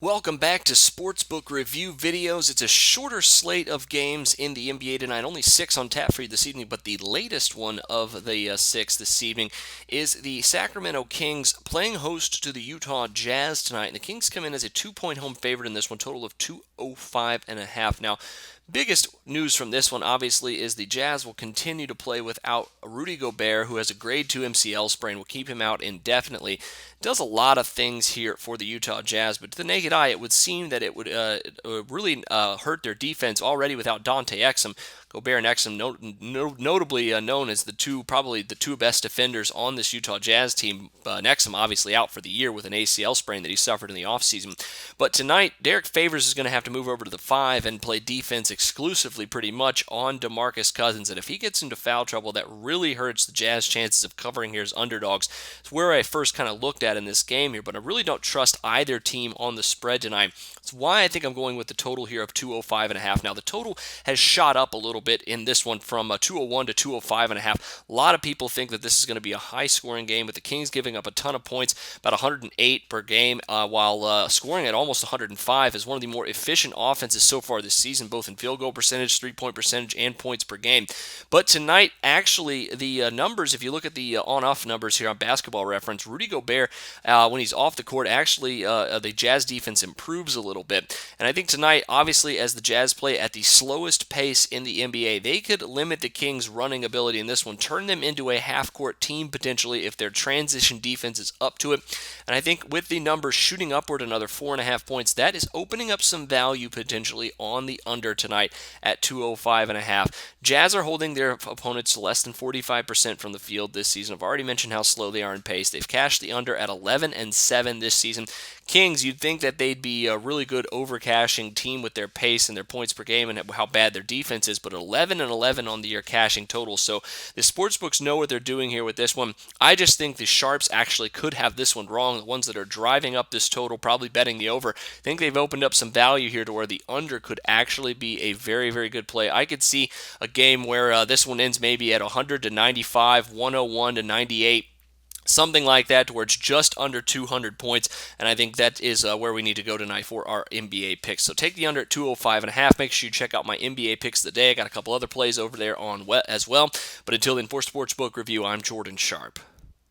Welcome back to Sportsbook Review Videos. It's a shorter slate of games in the NBA tonight. Only 6 on tap for you this evening, but the latest one of the 6 this evening is the Sacramento Kings playing host to the Utah Jazz tonight. And the Kings come in as a 2-point home favorite in this one, total of 205.5. Now, biggest news from this one, obviously, is the Jazz will continue to play without Rudy Gobert, who has a grade 2 MCL sprain, will keep him out indefinitely. Does a lot of things here for the Utah Jazz, but to the naked eye, it would seem that it would really hurt their defense already without Dante Exum. Gobert and Exum, notably known as probably the two best defenders on this Utah Jazz team. Exum obviously out for the year with an ACL sprain that he suffered in the offseason. But tonight, Derek Favors is going to have to move over to the 5 and play defense exclusively pretty much on DeMarcus Cousins. And if he gets into foul trouble, that really hurts the Jazz chances of covering here as underdogs. It's where I first kind of looked at in this game here, but I really don't trust either team on the spread tonight. That's why I think I'm going with the total here of 205.5. Now, the total has shot up a little bit in this one from 201 to 205.5. A lot of people think that this is going to be a high-scoring game, with the Kings giving up a ton of points, about 108 per game, while scoring at almost 105 is one of the more efficient offenses so far this season, both in field goal percentage, three-point percentage, and points per game. But tonight, actually, the numbers, if you look at the on-off numbers here on Basketball Reference, Rudy Gobert, when he's off the court, actually the Jazz defense improves a little bit. And I think tonight, obviously, as the Jazz play at the slowest pace in the NBA, they could limit the Kings' running ability in this one, turn them into a half-court team potentially if their transition defense is up to it. And I think with the numbers shooting upward another 4.5 points, that is opening up some value potentially on the under tonight at 205.5. Jazz are holding their opponents to less than 45% from the field this season. I've already mentioned how slow they are in pace. They've cashed the under at 11-7 this season. Kings, you'd think that they'd be a really good overcashing team with their pace and their points per game and how bad their defense is, but 11-11 on the year cashing total. So the sportsbooks know what they're doing here with this one. I just think the sharps actually could have this one wrong. The ones that are driving up this total, probably betting the over, think they've opened up some value here to where the under could actually be a very, very good play. I could see a game where this one ends maybe at 100-95, 101-98. Something like that, to where it's just under 200 points, and I think that is where we need to go tonight for our NBA picks. So take the under at 205.5. Make sure you check out my NBA picks of the day. I got a couple other plays over there on as well. But until then, for Sportsbook Review, I'm Jordan Sharp.